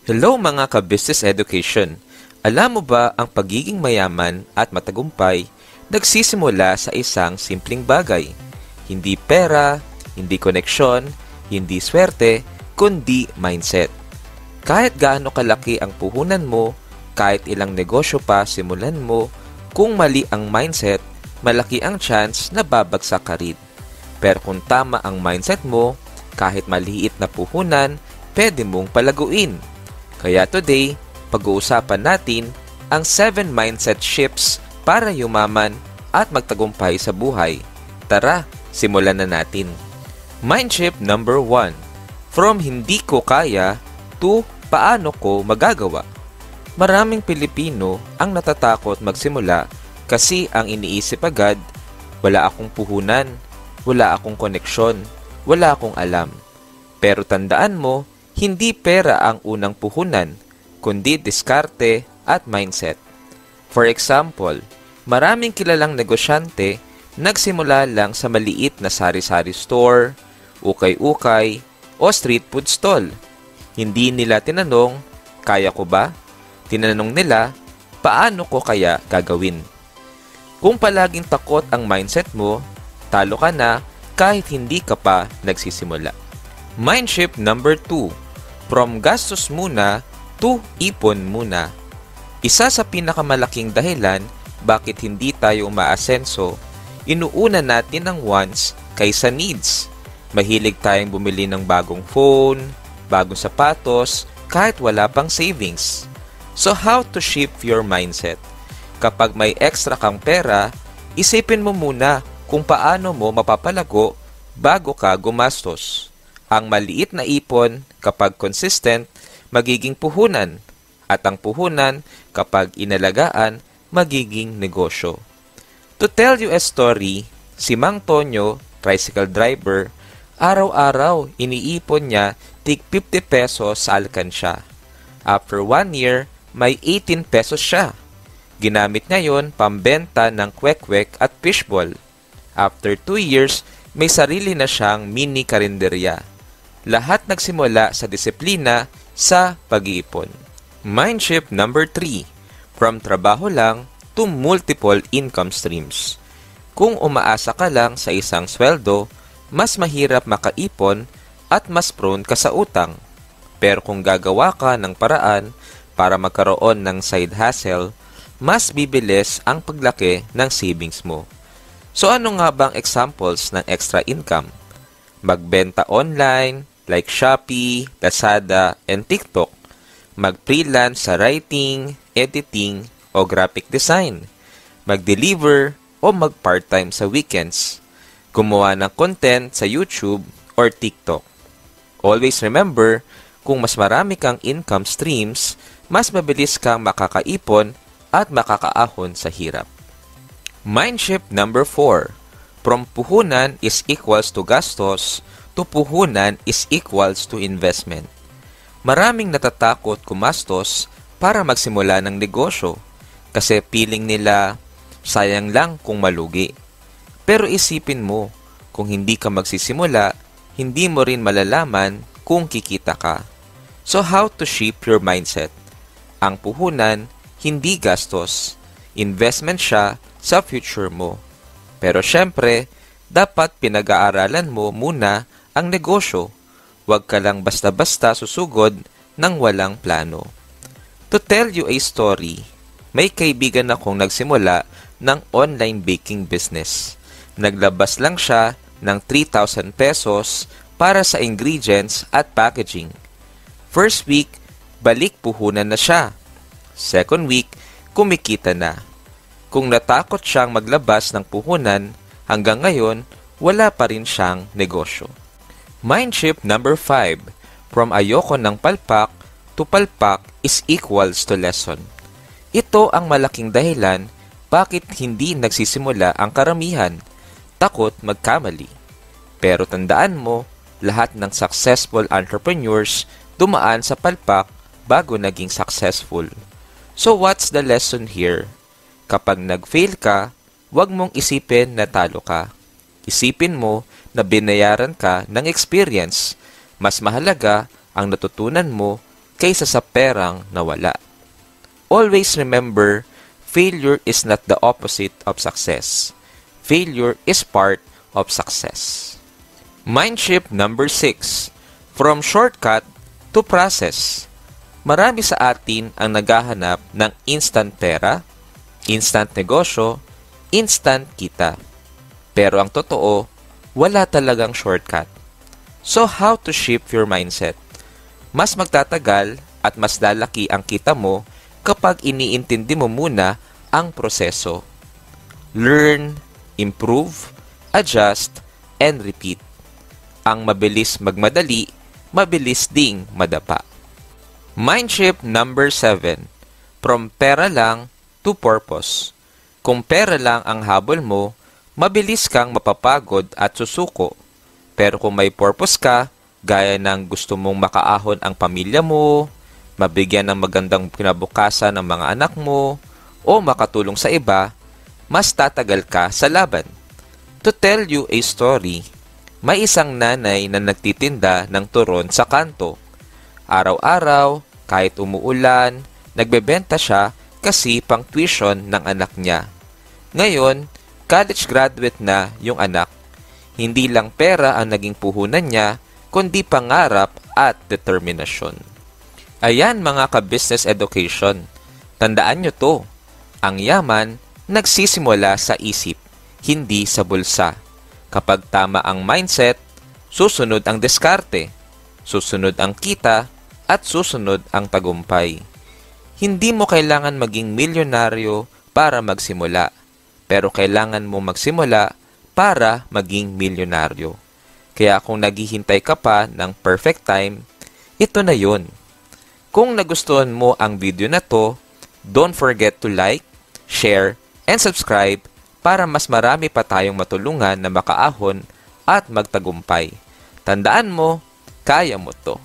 Hello mga ka-business education! Alam mo ba ang pagiging mayaman at matagumpay nagsisimula sa isang simpleng bagay? Hindi pera, hindi koneksyon, hindi swerte, kundi mindset. Kahit gaano kalaki ang puhunan mo, kahit ilang negosyo pa simulan mo, kung mali ang mindset, malaki ang chance na babagsak ka rin. Pero kung tama ang mindset mo, kahit maliit na puhunan, pwede mong palaguin. Kaya today, pag-uusapan natin ang 7 mindset shifts para yumaman at magtagumpay sa buhay. Tara, simulan na natin. Mind shift number 1. From hindi ko kaya to paano ko magagawa. Maraming Pilipino ang natatakot magsimula kasi ang iniisip agad, wala akong puhunan, wala akong koneksyon, wala akong alam. Pero tandaan mo, hindi pera ang unang puhunan, kundi diskarte at mindset. For example, maraming kilalang negosyante nagsimula lang sa maliit na sari-sari store, ukay-ukay, o street food stall. Hindi nila tinanong, kaya ko ba? Tinanong nila, paano ko kaya gagawin? Kung palaging takot ang mindset mo, talo ka na kahit hindi ka pa nagsisimula. Mind shift number 2. From gastos muna to ipon muna. Isa sa pinakamalaking dahilan bakit hindi tayo umaasenso, inuuna natin ang wants kaysa needs. Mahilig tayong bumili ng bagong phone, bagong sapatos, kahit wala pang savings. So how to shift your mindset? Kapag may extra kang pera, isipin mo muna kung paano mo mapapalago bago ka gumastos. Ang maliit na ipon, kapag consistent, magiging puhunan. At ang puhunan, kapag inalagaan, magiging negosyo. To tell you a story, si Mang Tonyo, tricycle driver, araw-araw iniipon niya tig 50 pesos sa alkansya. After 1 year, may 18 pesos siya. Ginamit niya yon pambenta ng kwek-kwek at fishball. After 2 years, may sarili na siyang mini karinderya. Lahat nagsimula sa disiplina sa pag-iipon. Mind shift number 3. From trabaho lang to multiple income streams. Kung umaasa ka lang sa isang sweldo, mas mahirap makaipon at mas prone ka sa utang. Pero kung gagawa ka ng paraan para magkaroon ng side hustle, mas bibilis ang paglaki ng savings mo. So ano nga bang examples ng extra income? Magbenta online, like Shopee, Lazada, and TikTok. Mag-freelance sa writing, editing, o graphic design. Mag-deliver o mag-part-time sa weekends. Gumawa ng content sa YouTube or TikTok. Always remember, kung mas marami kang income streams, mas mabilis kang makakaipon at makakaahon sa hirap. Mind shift number 4. From puhunan is equals to gastos to puhunan is equals to investment. Maraming natatakot gumastos para magsimula ng negosyo kasi feeling nila sayang lang kung malugi. Pero isipin mo, kung hindi ka magsisimula, hindi mo rin malalaman kung kikita ka. So how to shape your mindset? Ang puhunan, hindi gastos. Investment siya sa future mo. Pero syempre, dapat pinag-aaralan mo muna ang negosyo. Huwag ka lang basta-basta susugod ng walang plano. To tell you a story, may kaibigan akong nagsimula ng online baking business. Naglabas lang siya ng 3,000 pesos para sa ingredients at packaging. First week, balik puhunan na siya. Second week, kumikita na. Kung natakot siyang maglabas ng puhunan, hanggang ngayon, wala pa rin siyang negosyo. Mind shift number 5. From ayoko ng palpak to palpak is equals to lesson. Ito ang malaking dahilan bakit hindi nagsisimula ang karamihan. Takot magkamali. Pero tandaan mo, lahat ng successful entrepreneurs dumaan sa palpak bago naging successful. So what's the lesson here? Kapag nag-fail ka, huwag mong isipin na talo ka. Isipin mo na binayaran ka ng experience. Mas mahalaga ang natutunan mo kaysa sa perang nawala. Always remember, failure is not the opposite of success. Failure is part of success. Mindship number 6. From shortcut to process. Marami sa atin ang naghahanap ng instant pera, instant negosyo, instant kita. Pero ang totoo, wala talagang shortcut. So how to shift your mindset? Mas magtatagal at mas lalaki ang kita mo kapag iniintindi mo muna ang proseso. Learn, improve, adjust, and repeat. Ang mabilis magmadali, mabilis ding madapa. Mindship number 7. From pera lang to purpose. Kung pera lang ang habol mo, mabilis kang mapapagod at susuko. Pero kung may purpose ka, gaya ng gusto mong makaahon ang pamilya mo, mabigyan ng magandang kinabukasan ng mga anak mo, o makatulong sa iba, mas tatagal ka sa laban. To tell you a story, may isang nanay na nagtitinda ng turon sa kanto. Araw-araw, kahit umuulan, nagbebenta siya kasi pang tuition ng anak niya. Ngayon, college graduate na yung anak. Hindi lang pera ang naging puhunan niya, kundi pangarap at determinasyon. Ayan mga ka-business education, tandaan nyo to, ang yaman nagsisimula sa isip, hindi sa bulsa. Kapag tama ang mindset, susunod ang diskarte, susunod ang kita, at susunod ang tagumpay. Hindi mo kailangan maging milyonaryo para magsimula, pero kailangan mo magsimula para maging milyonaryo. Kaya kung naghihintay ka pa ng perfect time, ito na yun. Kung nagustuhan mo ang video na to, don't forget to like, share, and subscribe para mas marami pa tayong matulungan na makaahon at magtagumpay. Tandaan mo, kaya mo to.